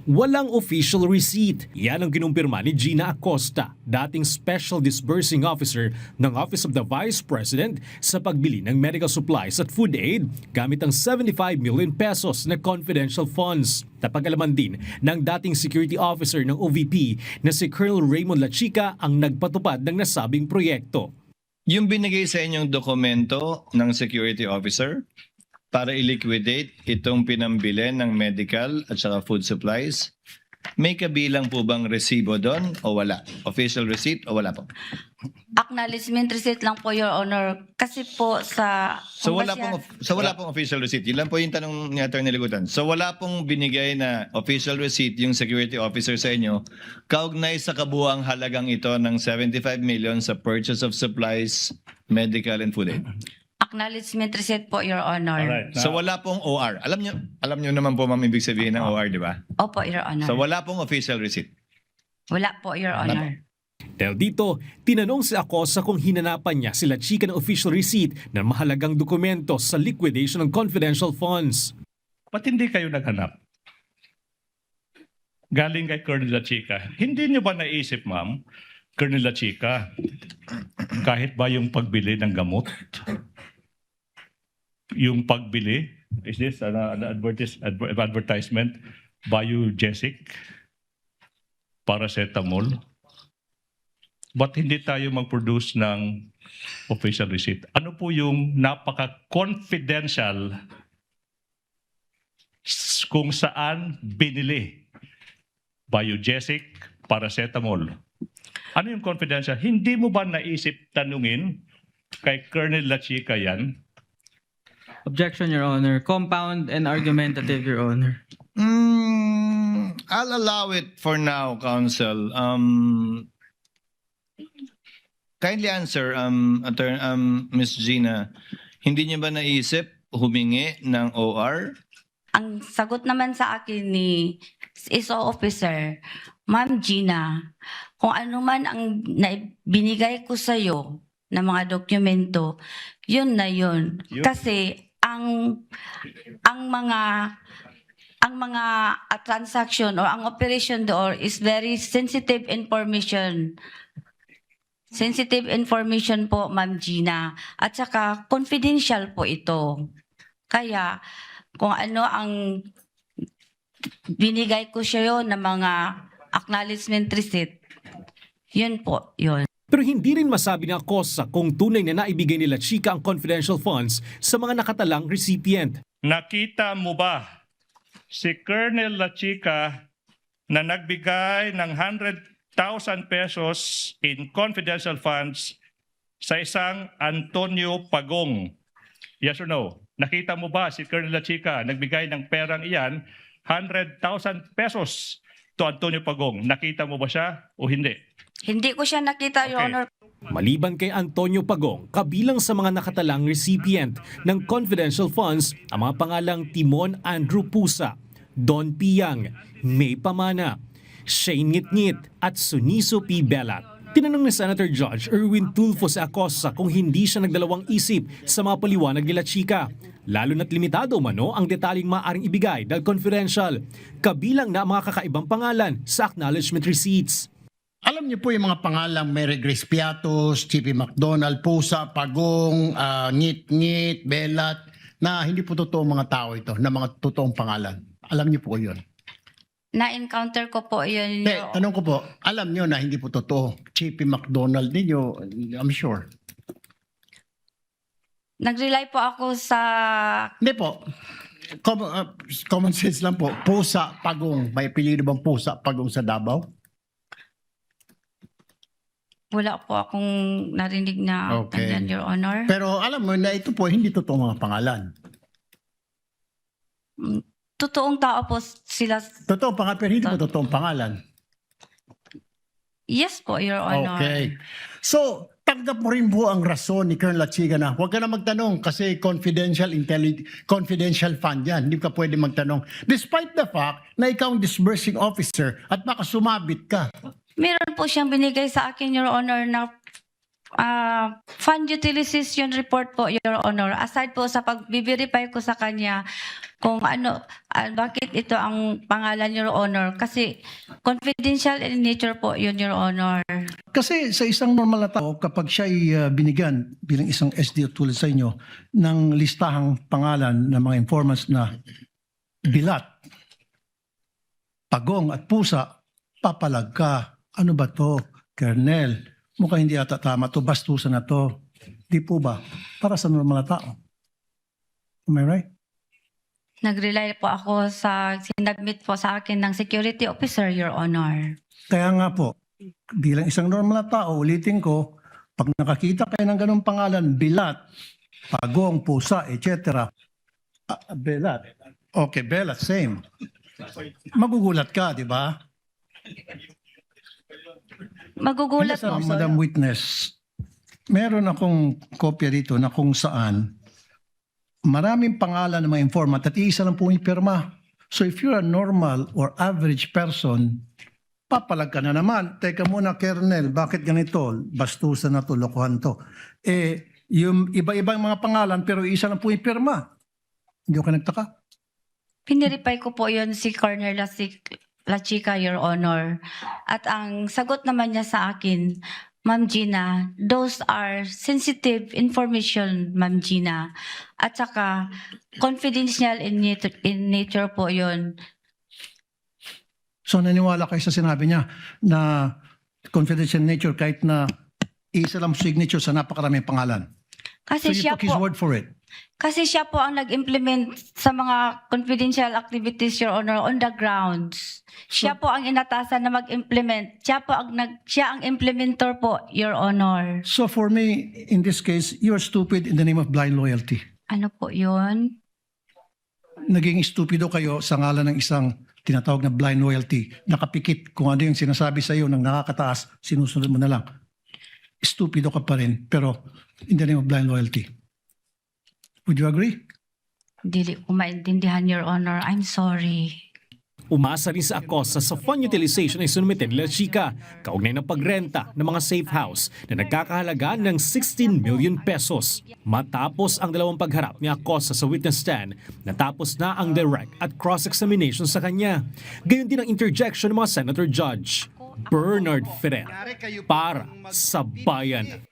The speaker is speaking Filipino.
Walang official receipt. Yan ang kinumpirma ni Gina Acosta, dating Special Disbursing Officer ng Office of the Vice President sa pagbili ng medical supplies at food aid gamit ang 75 million pesos na confidential funds. Napag-alaman din ng dating Security Officer ng OVP na si Colonel Raymond Lachica ang nagpatupad ng nasabing proyekto. Yung binigay sa inyong dokumento ng security officer para i-liquidate itong pinambili ng medical at saka food supplies, may kabilang po bang resibo doon o wala? Official receipt o wala po? Acknowledgement receipt lang po, Your Honor. Kasi po sa... So wala pong official receipt. Yun lang po yung tanong ni Attorney Ligutan. So wala pong binigay na official receipt yung security officer sa inyo kaugnay sa kabuuang halagang ito ng 75 million sa purchase of supplies, medical and food aid. Acknowledgement receipt po, Your Honor. Alright. So wala pong OR. Alam niyo naman po ma'am ibig sabihin ng OR, di ba? Opo, Your Honor. So wala pong official receipt. Wala po, Your Honor. Dahil dito, tinanong si Acosta kung hinanapan niya sila Chica ng official receipt ng mahalagang dokumento sa liquidation ng confidential funds. Ba't hindi kayo naghanap? Galing kay Colonel Lachica. Hindi niyo ba naisip, ma'am, Colonel Lachica, kahit ba yung pagbili ng gamot, yung pagbili, is this an advertisement, Biogesic, paracetamol, ba't hindi tayo mag-produce ng official receipt? Ano po yung napaka-confidential kung saan binili Biogesic, paracetamol? Ano yung confidential? Hindi mo ba naisip tanungin kay Colonel Lachica yan? Objection, Your Honor. Compound and argumentative, Your Honor. I'll allow it for now, Counsel. Kindly answer, Ms. Gina. Hindi niyo ba naisip humingi ng OR? Ang sagot naman sa akin ni ISO Officer, Ma'am Gina, kung ano man ang binigay ko sa iyo na mga dokumento, yun na yun. Kasi ang mga transaction or ang operation door is very sensitive information. Sensitive information po, Ma'am Gina. At saka confidential po ito. Kaya kung ano ang binigay ko sa iyo na mga acknowledgement receipt, yun po, yun. Pero hindi rin masabi ng Acosta kung tunay na naibigay nila Chica ang confidential funds sa mga nakatalang recipient. Nakita mo ba si Colonel Lachica na nagbigay ng 100,000 pesos in confidential funds sa isang Antonio Pagong? Yes or no? Nakita mo ba si Colonel Lachica nagbigay ng perang iyan, 100,000 pesos to Antonio Pagong? Nakita mo ba siya o hindi? Hindi ko siya nakita, Your Honor. Maliban kay Antonio Pagong, kabilang sa mga nakatalang recipient ng confidential funds ang mga pangalang Timon Andrew Pusa, Don Piang, May Pamana, Shane Ngitngit at Suniso P. Belat. Tinanong ni Senator Judge Erwin Tulfo sa Acosta kung hindi siya nagdalawang isip sa mga paliwanag nila Chica. Lalo na't limitado umano ang detaling maaaring ibigay dahil confidential. Kabilang na ang mga kakaibang pangalan sa acknowledgement receipts. Alam niyo po yung mga pangalang Mary Grace Piatos, Chippy McDonald, Pusa, Pagong, Ngit-Ngit, Belat, na hindi po totoo mga tao ito, na mga totoong pangalan. Alam niyo po yun. Na-encounter ko po yun. Tanong ko po, alam niyo na hindi po totoo. Chippy McDonald ninyo, I'm sure. Nag-rely po ako sa... Hindi po. Common sense lang po. Pusa, Pagong. May apelyido bang Pusa, Pagong sa Davao? Wala po akong narinig na Okay. ganyan, Your Honor. Pero alam mo na ito po, hindi totoo mga pangalan. Totoong tao po sila. Totoo pangalan, pero hindi po totoong pangalan. Yes po, Your Honor. Okay. So, tanggap mo rin po ang rason ni Colonel Lachica na huwag ka na magtanong kasi confidential fund yan. Hindi ka pwede magtanong. Despite the fact na ikaw ang disbursing officer at baka sumabit ka. Meron po siyang binigay sa akin, Your Honor, na fund utilization report po, Your Honor. Aside po sa pag-verify ko sa kanya kung ano, Bakit ito ang pangalan, Your Honor? Kasi confidential in nature po yun, Your Honor. Kasi sa isang normal na tao, kapag siya ay binigyan bilang isang SDO tulad sa inyo ng listahang pangalan ng mga informants na bilat, pagong at pusa, papalag ka. Ano ba to, Colonel? Mukhang hindi ata tama to, bastusan na to. Di po ba? Para sa normal na tao. Am I right? Nag-rely po ako sa sinabmit po sa akin ng security officer, Your Honor. Kaya nga po, bilang isang normal na tao, ulitin ko, pag nakakita kayo ng ganong pangalan, bilat, pagong, pusa, etc. Belat. Okay, belat, same. Magugulat ka, di ba? Magugulat Yes, po. Madam Witness, meron akong kopya dito na kung saan maraming pangalan ng mga informant at iisa lang po yung pirma. So if you're a normal or average person, papalag ka na naman. Teka muna, Colonel, bakit ganito? Bastusan na to, lokohan to. Yung iba-ibang mga pangalan pero isa lang po yung pirma. Hindi ko nagtaka. Piniripay ko po yun si Colonel La Chica, Your Honor. At ang sagot naman niya sa akin, Ma'am Gina, those are sensitive information, Ma'am Gina. At saka, confidential in nature po yun. So naniwala kayo sa sinabi niya na confidential nature kahit na isa lang signature sa napakaraming pangalan. So Kasi you siya took his po, word for it. kasi siya po ang nag-implement sa mga confidential activities, Your Honor, on the grounds. Siya po ang inatasan na mag-implement. Siya ang implementor po, Your Honor. So for me, in this case, you're stupid in the name of blind loyalty. Ano po yun? Naging stupido kayo sa ngalan ng isang tinatawag na blind loyalty. Nakapikit kung ano yung sinasabi sa iyo ng nakakataas, sinusunod mo na lang. Stupido ka pa rin, pero in the name of blind loyalty. Would you agree? Dili ko maintindihan, Your Honor. I'm sorry. Umasa rin sa ACOSA sa fund utilization ay sinumite ni La Chica kaugnay ng pagrenta ng mga safe house na nagkakahalaga ng 16 million pesos. Matapos ang dalawang pagharap ni ACOSA sa witness stand, natapos na ang direct at cross-examination sa kanya. Gayon din ang interjection ng mga Senator Judge Bernard Ferrer para sa Bayan.